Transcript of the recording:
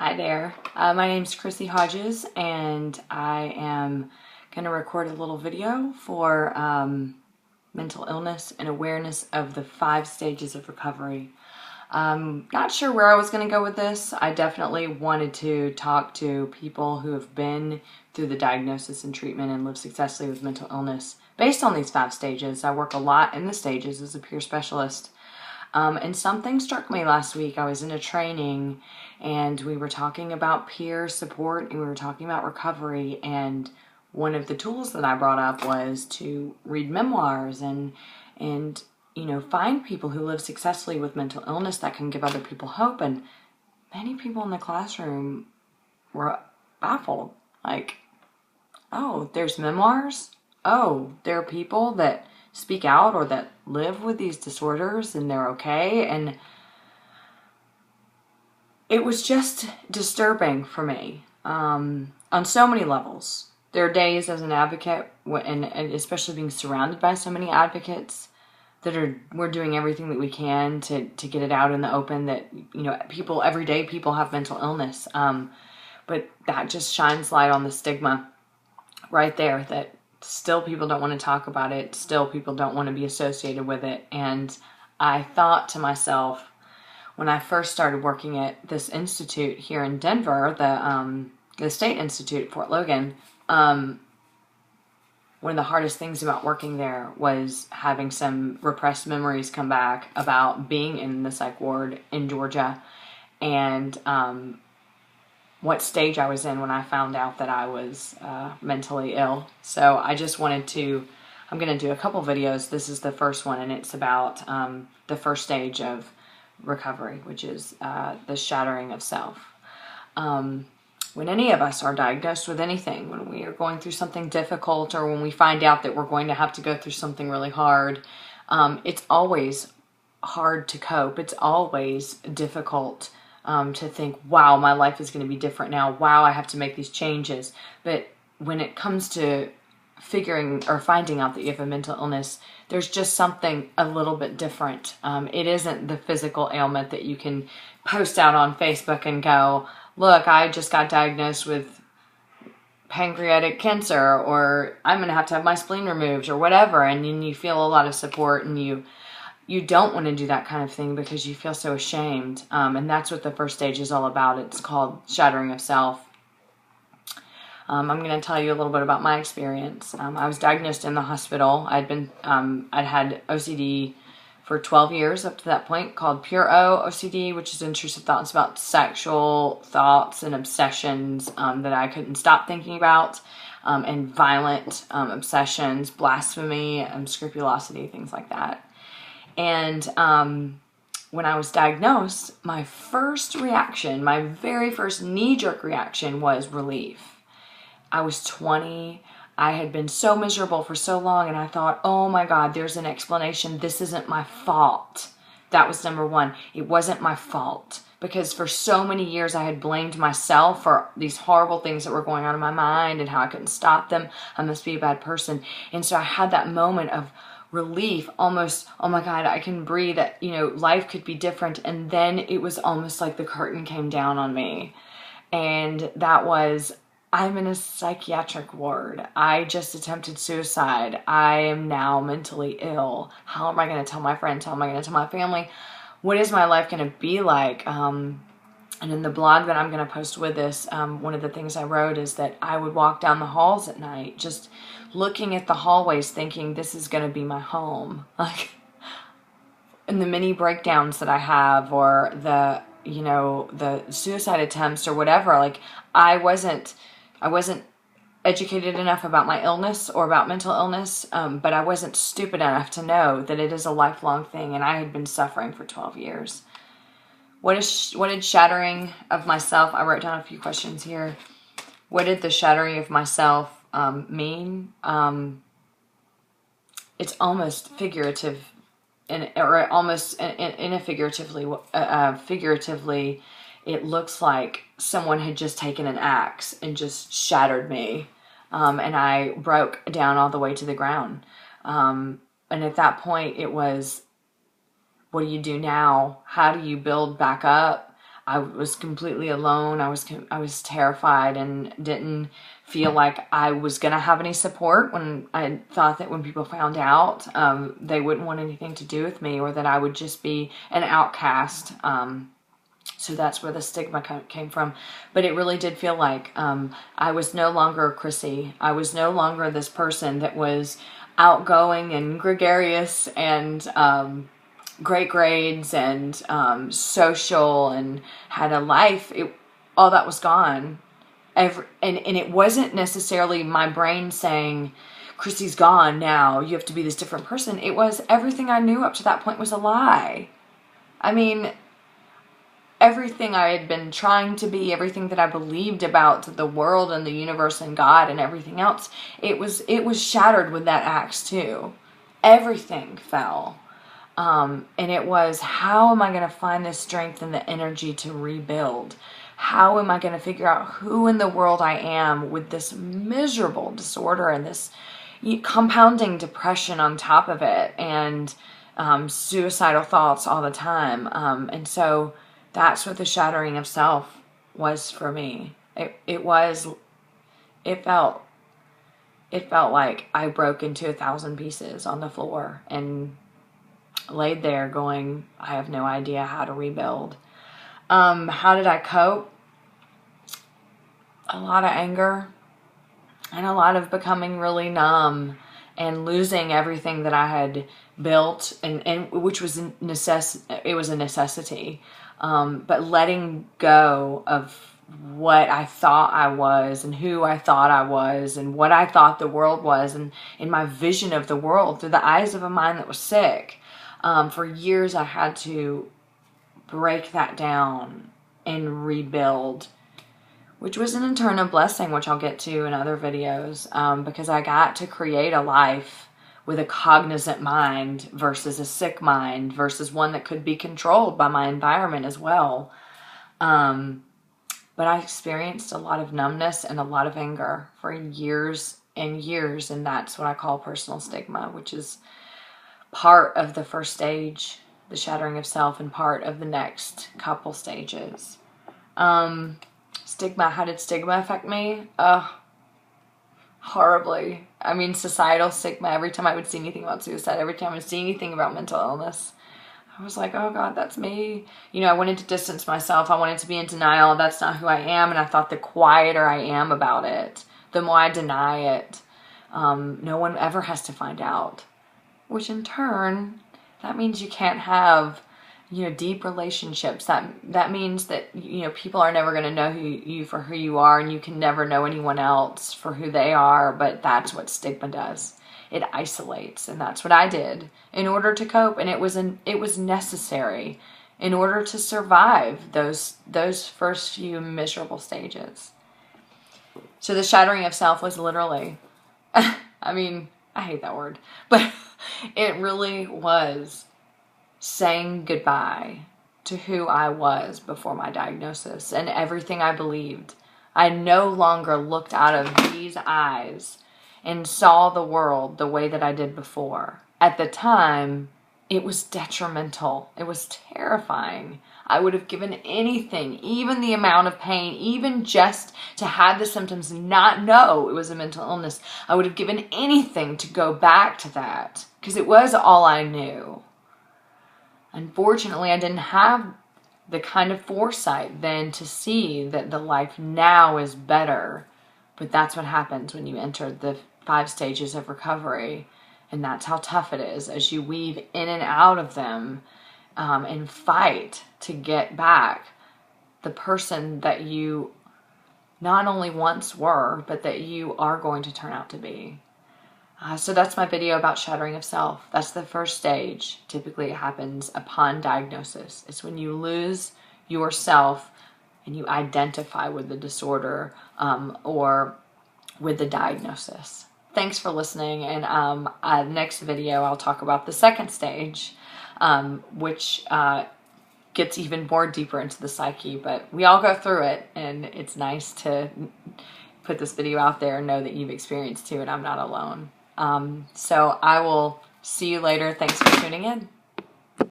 Hi there. My name's Chrissy Hodges, and I am going to record a little video for mental illness and awareness of the 5 stages of recovery. Not sure where I was going to go with this. I definitely wanted to talk to people who have been through the diagnosis and treatment and live successfully with mental illness based on these 5 stages. I work a lot in the stages as a peer specialist. And something struck me last week. I was in a training and we were talking about peer support and we were talking about recovery, and one of the tools that I brought up was to read memoirs and find people who live successfully with mental illness that can give other people hope. And many people in the classroom were baffled. Like, oh, there's memoirs? Oh, there are people that speak out or that live with these disorders and they're okay. And it was just disturbing for me on so many levels. There are days as an advocate, and especially being surrounded by so many advocates, we're doing everything that we can to get it out in the open that, every day people have mental illness. But that just shines light on the stigma right there, that still people don't want to talk about it. Still people don't want to be associated with it. And I thought to myself, when I first started working at this institute here in Denver, the State Institute at Fort Logan, one of the hardest things about working there was having some repressed memories come back about being in the psych ward in Georgia, and what stage I was in when I found out that I was mentally ill. So I just wanted to, I'm going to do a couple videos. This is the first one, and it's about the first stage of recovery, which is the shattering of self. When any of us are diagnosed with anything, when we are going through something difficult, or when we find out that we're going to have to go through something really hard, it's always hard to cope. It's always difficult to think, wow, my life is going to be different now. Wow, I have to make these changes. But when it comes to figuring or finding out that you have a mental illness, there's just something a little bit different. It isn't the physical ailment that you can post out on Facebook and go, look, I just got diagnosed with pancreatic cancer, or I'm going to have my spleen removed, or whatever. And then you feel a lot of support, and you don't want to do that kind of thing because you feel so ashamed. And that's what the first stage is all about. It's called Shattering of Self. I'm going to tell you a little bit about my experience. I was diagnosed in the hospital. I'd had OCD for 12 years up to that point, called pure OCD, which is intrusive thoughts about sexual thoughts and obsessions that I couldn't stop thinking about, and violent obsessions, blasphemy, scrupulosity, things like that. And when I was diagnosed, my first reaction, my very first knee-jerk reaction was relief. I was 20. I had been so miserable for so long, and I thought, oh my God, there's an explanation. This isn't my fault. That was number one. It wasn't my fault, because for so many years I had blamed myself for these horrible things that were going on in my mind and how I couldn't stop them. I must be a bad person. And so I had that moment of relief, almost, oh my God, I can breathe, that, life could be different. And then it was almost like the curtain came down on me. And that was, I'm in a psychiatric ward. I just attempted suicide. I am now mentally ill. How am I going to tell my friends? How am I going to tell my family? What is my life going to be like? And in the blog that I'm going to post with this, one of the things I wrote is that I would walk down the halls at night, just looking at the hallways, thinking this is going to be my home. Like, and the many breakdowns that I have, or the suicide attempts or whatever, like I wasn't educated enough about my illness or about mental illness, but I wasn't stupid enough to know that it is a lifelong thing, and I had been suffering for 12 years. What did shattering of myself? I wrote down a few questions here. What did the shattering of myself mean? It's almost figurative, or almost in a figuratively, it looks like someone had just taken an axe and just shattered me, and I broke down all the way to the ground. And at that point, it was, what do you do now? How do you build back up? I was completely alone. I was terrified and didn't feel like I was going to have any support. When I thought that when people found out, they wouldn't want anything to do with me, or that I would just be an outcast. So that's where the stigma came from. But it really did feel like I was no longer Chrissy. I was no longer this person that was outgoing and gregarious and great grades and social and had a life. All that was gone. And it wasn't necessarily my brain saying, Chrissy's gone now, you have to be this different person. It was everything I knew up to that point was a lie. I mean, everything I had been trying to be, everything that I believed about the world and the universe and God and everything else, it was shattered with that axe too. Everything fell. And it was, how am I going to find the strength and the energy to rebuild? How am I going to figure out who in the world I am with this miserable disorder and this compounding depression on top of it, and suicidal thoughts all the time? And so that's what the shattering of self was for me. It felt like I broke into 1,000 pieces on the floor and laid there going, I have no idea how to rebuild. How did I cope? A lot of anger and a lot of becoming really numb and losing everything that I had built, and which was it was a necessity. But letting go of what I thought I was and who I thought I was and what I thought the world was, and in my vision of the world through the eyes of a mind that was sick. For years I had to break that down and rebuild, which was an internal blessing, which I'll get to in other videos, because I got to create a life with a cognizant mind versus a sick mind versus one that could be controlled by my environment as well. But I experienced a lot of numbness and a lot of anger for years and years, and that's what I call personal stigma, which is part of the first stage, the shattering of self, and part of the next couple stages. Stigma, how did stigma affect me? Horribly. I mean, societal stigma. Every time I would see anything about suicide, every time I would see anything about mental illness, I was like, oh God, that's me. You know, I wanted to distance myself. I wanted to be in denial. That's not who I am. And I thought the quieter I am about it, the more I deny it, no one ever has to find out. Which in turn, that means you can't have, you know, deep relationships. That means that, you know, people are never going to know you for who you are, and you can never know anyone else for who they are. But that's what stigma does. It isolates, and that's what I did in order to cope. And it was necessary in order to survive those first few miserable stages. So the shattering of self was literally, I mean, I hate that word, but it really was saying goodbye to who I was before my diagnosis and everything I believed. I no longer looked out of these eyes and saw the world the way that I did before. At the time, it was detrimental. It was terrifying. I would have given anything, even the amount of pain, even just to have the symptoms and not know it was a mental illness. I would have given anything to go back to that, because it was all I knew. Unfortunately, I didn't have the kind of foresight then to see that the life now is better. But that's what happens when you enter the 5 stages of recovery. And that's how tough it is as you weave in and out of them, and fight to get back the person that you not only once were, but that you are going to turn out to be. So that's my video about shattering of self. That's the first stage. Typically it happens upon diagnosis. It's when you lose yourself and you identify with the disorder, or with the diagnosis. Thanks for listening. And next video, I'll talk about the second stage, which gets even more deeper into the psyche. But we all go through it, and it's nice to put this video out there and know that you've experienced too, and I'm not alone. So I will see you later. Thanks for tuning in.